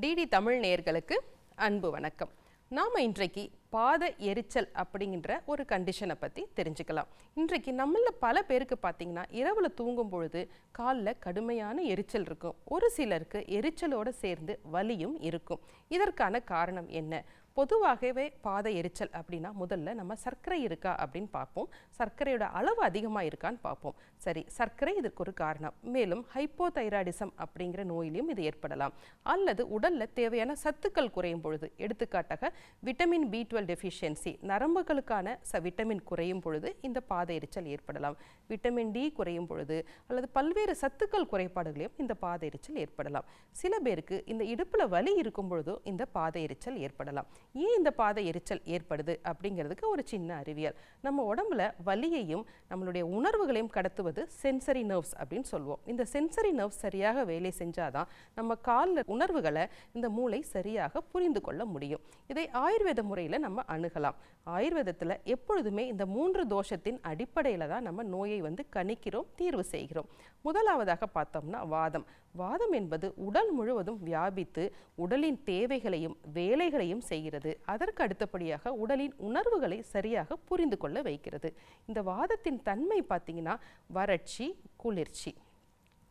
DD Tamil நேயர்களுக்கு அன்பு வணக்கம். நாம் இன்றைக்கு பாத எரிச்சல் அப்படிங்கிற ஒரு கண்டிஷனை பற்றி தெரிஞ்சுக்கலாம். இன்றைக்கு நம்மள பல பேருக்கு பார்த்தீங்கன்னா இரவில் தூங்கும் பொழுது காலில் கடுமையான எரிச்சல் இருக்கும். ஒரு சிலருக்கு எரிச்சலோடு சேர்ந்து வலியும் இருக்கும். இதற்கான காரணம் என்ன? பொதுவாகவே பாத எரிச்சல் அப்படின்னா முதல்ல நம்ம சர்க்கரை இருக்கா அப்படின்னு பார்ப்போம். சர்க்கரையோட அளவு அதிகமாக இருக்கான்னு பார்ப்போம். சரி, சர்க்கரை இதற்கு ஒரு காரணம். மேலும் ஹைப்போதைராய்டிசம் அப்படிங்கிற நோயிலையும் இது ஏற்படலாம். அல்லது உடலில் தேவையான சத்துக்கள் குறையும் பொழுது, எடுத்துக்காட்டாக விட்டமின் B12 டெஃபிஷியன்சி, நரம்புகளுக்கான விட்டமின் குறையும் பொழுது இந்த பாத எரிச்சல் ஏற்படலாம். விட்டமின் D குறையும் பொழுது அல்லது பல்வேறு சத்துக்கள் குறைபாடுகளையும் இந்த பாத எரிச்சல் ஏற்படலாம். சில பேருக்கு இந்த இடுப்பில் வலி இருக்கும் பொழுதும் இந்த பாத எரிச்சல் ஏற்படலாம். ஏன் இந்த பாத எரிச்சல் ஏற்படுது அப்படிங்கிறதுக்கு ஒரு சின்ன அறிவியல். நம்ம உடம்புல வலியையும் நம்மளுடைய உணர்வுகளையும் கடத்துவது சென்சரி நர்வ்ஸ் அப்படின்னு சொல்லுவோம். இந்த சென்சரி நர்வ்ஸ் சரியாக வேலை செஞ்சாதான் நம்ம காலில் உணர்வுகளை இந்த மூளை சரியாக புரிந்து கொள்ள முடியும். இதை ஆயுர்வேத முறையில் நம்ம அணுகலாம். ஆயுர்வேதத்தில் எப்பொழுதுமே இந்த 3 தோஷத்தின் அடிப்படையில் தான் நம்ம நோயை கணிக்கிறோம், தீர்வு செய்கிறோம். முதலாவதாக பார்த்தோம்னா வாதம். வாதம் என்பது உடல் முழுவதும் வியாபித்து உடலின் தேவைகளையும் வேலைகளையும் செய்கிறது. அதற்கு அடுத்தபடியாக உடலின் உணர்வுகளை சரியாக புரிந்து கொள்ள வைக்கிறது. இந்த வாதத்தின் தன்மை பார்த்தீங்கன்னா வறட்சி, குளிர்ச்சி.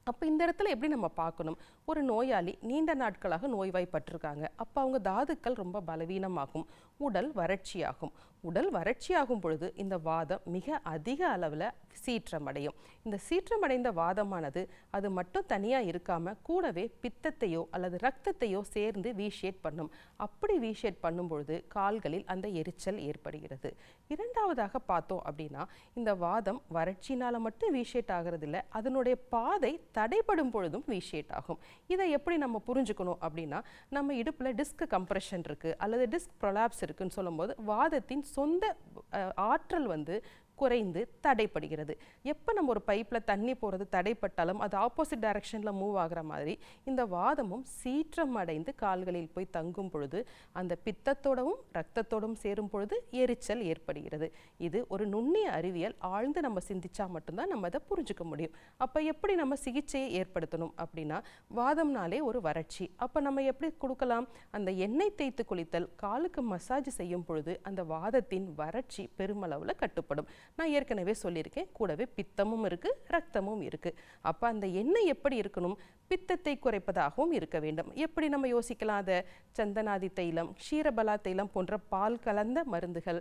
அப்போ இந்த இடத்துல எப்படி நம்ம பார்க்கணும்? ஒரு நோயாளி நீண்ட நாட்களாக நோய்வாய்ப்பட்டிருக்காங்க. அப்போ அவங்க தாதுக்கள் ரொம்ப பலவீனமாகும், உடல் வறட்சியாகும். உடல் வறட்சியாகும் பொழுது இந்த வாதம் மிக அதிக அளவில் சீற்றமடையும். இந்த சீற்றமடைந்த வாதமானது அது மட்டும் தனியாக இருக்காமல் கூடவே பித்தத்தையோ அல்லது ரத்தத்தையோ சேர்ந்து வீஷேட் பண்ணும். அப்படி வீஷேட் பண்ணும் பொழுது கால்களில் அந்த எரிச்சல் ஏற்படுகிறது. இரண்டாவதாக பார்த்தோம் அப்படின்னா, இந்த வாதம் வறட்சினால் மட்டும் வீஷேட் ஆகிறது இல்லை, அதனுடைய பாதை தடைப்படும் பொழுதும் வீஷேட் ஆகும். இதை எப்படி நம்ம புரிஞ்சுக்கணும் அப்படின்னா, நம்ம இடுப்பில் டிஸ்க் கம்ப்ரெஷன் இருக்குது அல்லது டிஸ்க் ப்ரொலாப்ஸ் இருக்குன்னு சொல்லும்போது வாதத்தின் சொந்த ஆற்றல் குறைந்து தடைப்படுகிறது. எப்போ நம்ம ஒரு பைப்பில் தண்ணி போகிறது தடைப்பட்டாலும் அது ஆப்போசிட் டைரக்ஷனில் மூவ் ஆகிற மாதிரி இந்த வாதமும் சீற்றம் அடைந்து கால்களில் போய் தங்கும் பொழுது அந்த பித்தத்தோடவும் ரத்தத்தோடும் சேரும் பொழுது எரிச்சல் ஏற்படுகிறது. இது ஒரு நுண்ணிய அறிவியல். ஆழ்ந்து நம்ம சிந்திச்சா மட்டும்தான் நம்ம அதை புரிஞ்சுக்க முடியும். அப்போ எப்படி நம்ம சிகிச்சையை ஏற்படுத்தணும் அப்படின்னா, வாதம்னாலே ஒரு வறட்சி. அப்போ நம்ம எப்படி கொடுக்கலாம்? அந்த எண்ணெய் தேய்த்து குளித்தல், காலுக்கு மசாஜ் செய்யும் பொழுது அந்த வாதத்தின் வறட்சி பெருமளவில் கட்டுப்படும். நான் ஏற்கனவே சொல்லியிருக்கேன், கூடவே பித்தமும் இருக்குது, ரத்தமும் இருக்குது. அப்போ அந்த எண்ணெய் எப்படி இருக்கணும்? பித்தத்தை குறைப்பதாகவும் இருக்க வேண்டும். எப்படி நம்ம யோசிக்கலாம்? அதை சந்தனாதி தைலம், க்ஷீரபலா தைலம் போன்ற பால் கலந்த மருந்துகள்,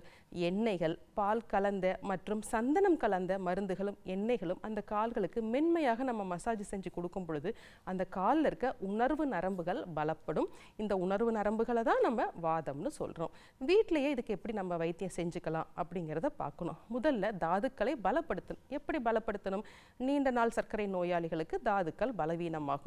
எண்ணெய்கள், பால் கலந்த மற்றும் சந்தனம் கலந்த மருந்துகளும் எண்ணெய்களும் அந்த கால்களுக்கு மென்மையாக நம்ம மசாஜ் செஞ்சு கொடுக்கும் பொழுது அந்த காலில் இருக்க உணர்வு நரம்புகள் பலப்படும். இந்த உணர்வு நரம்புகளை தான் நம்ம வாதம்னு சொல்கிறோம். வீட்டிலேயே இதுக்கு எப்படி நம்ம வைத்தியம் செஞ்சுக்கலாம் அப்படிங்கிறத பார்க்கணும். முதல்ல தாதுக்களை பலப்படுத்தணும். எப்படி பலப்படுத்தணும்? நீண்ட நாள் சர்க்கரை நோயாளிகளுக்கு தாதுக்கள் பலவீனமாகும்.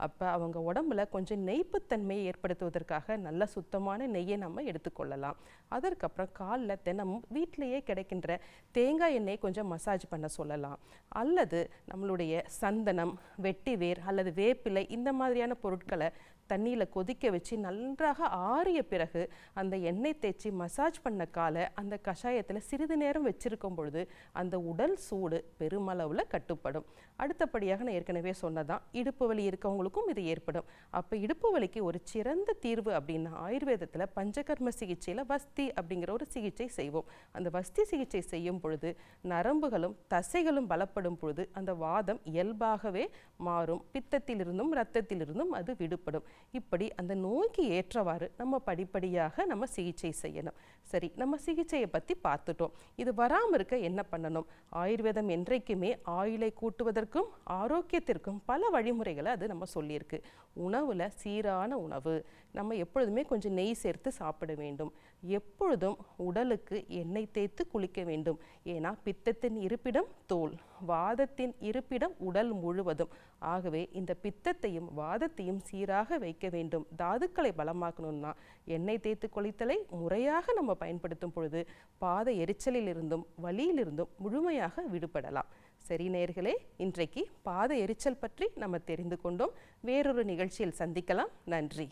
அப்போ அவங்க உடம்புல கொஞ்சம் நெய்ப்புத்தன்மையை ஏற்படுத்துவதற்காக நல்ல சுத்தமான நெய்யை நம்ம எடுத்துக்கொள்ளலாம். அதற்கப்புறம் காலில் தினமும் வீட்டிலேயே கிடைக்கின்ற தேங்காய் எண்ணெய் கொஞ்சம் மசாஜ் பண்ண சொல்லலாம். அல்லது நம்மளுடைய சந்தனம், வெட்டிவேர் அல்லது வேப்பிலை இந்த மாதிரியான பொருட்களை தண்ணியில் கொதிக்க வச்சு நன்றாக ஆறிய பிறகு அந்த எண்ணெய் தேய்ச்சி மசாஜ் பண்ண காலை அந்த கஷாயத்தில் சிறிது நேரம் வச்சிருக்கும் பொழுது அந்த உடல் சூடு பெருமளவில் கட்டுப்படும். அடுத்தபடியாக நான் ஏற்கனவே சொன்னதான், இடுப்பு வலி இருக்கவங்களுக்கும் இது ஏற்படும். அப்போ இடுப்பு வலிக்கு ஒரு சிறந்த தீர்வு அப்படின்னா ஆயுர்வேதத்தில் பஞ்சகர்ம சிகிச்சையில் வஸ்தி அப்படிங்கிற ஒரு சிகிச்சை செய்வோம். அந்த வஸ்தி சிகிச்சை செய்யும் பொழுது நரம்புகளும் தசைகளும் பலப்படும் பொழுது அந்த வாதம் இயல்பாகவே மாறும். பித்தத்திலிருந்தும் இரத்தத்திலிருந்தும் அது விடுபடும். இப்படி அந்த நோய்க்கு ஏற்றவாறு நம்ம படிப்படியாக நம்ம சிகிச்சை செய்யணும். சரி, நம்ம சிகிச்சையை பற்றி பார்த்துட்டோம். இது வராமல் இருக்க என்ன பண்ணணும்? ஆயுர்வேதம் என்றைக்குமே ஆயுளை கூட்டுவதற்கும் ஆரோக்கியத்திற்கும் பல வழிமுறைகளை அது நம்ம சொல்லியிருக்கு. உணவில் சீரான உணவு, நம்ம எப்பொழுதுமே கொஞ்சம் நெய் சேர்த்து சாப்பிட வேண்டும். எப்பொழுதும் உடலுக்கு எண்ணெய் தேய்த்து குளிக்க வேண்டும். ஏன்னா பித்தத்தின் இருப்பிடம் தோல், வாதத்தின் இருப்பிடம் உடல் முழுவதும். ஆகவே இந்த பித்தத்தையும் வாதத்தையும் சீராக வைக்க வேண்டும். தாதுக்களை பலமாக்கணும்னா எண்ணெய் தேய்த்து குளித்தலை முறையாக நம்ம பயன்படுத்தும் பொழுது பாத எரிச்சலில் இருந்தும் வலியிலிருந்தும் முழுமையாக விடுபடலாம். சரி நேயர்களே, இன்றைக்கு பாத எரிச்சல் பற்றி நம்ம தெரிந்து கொண்டோம். வேறொரு நிகழ்ச்சியில் சந்திக்கலாம். நன்றி.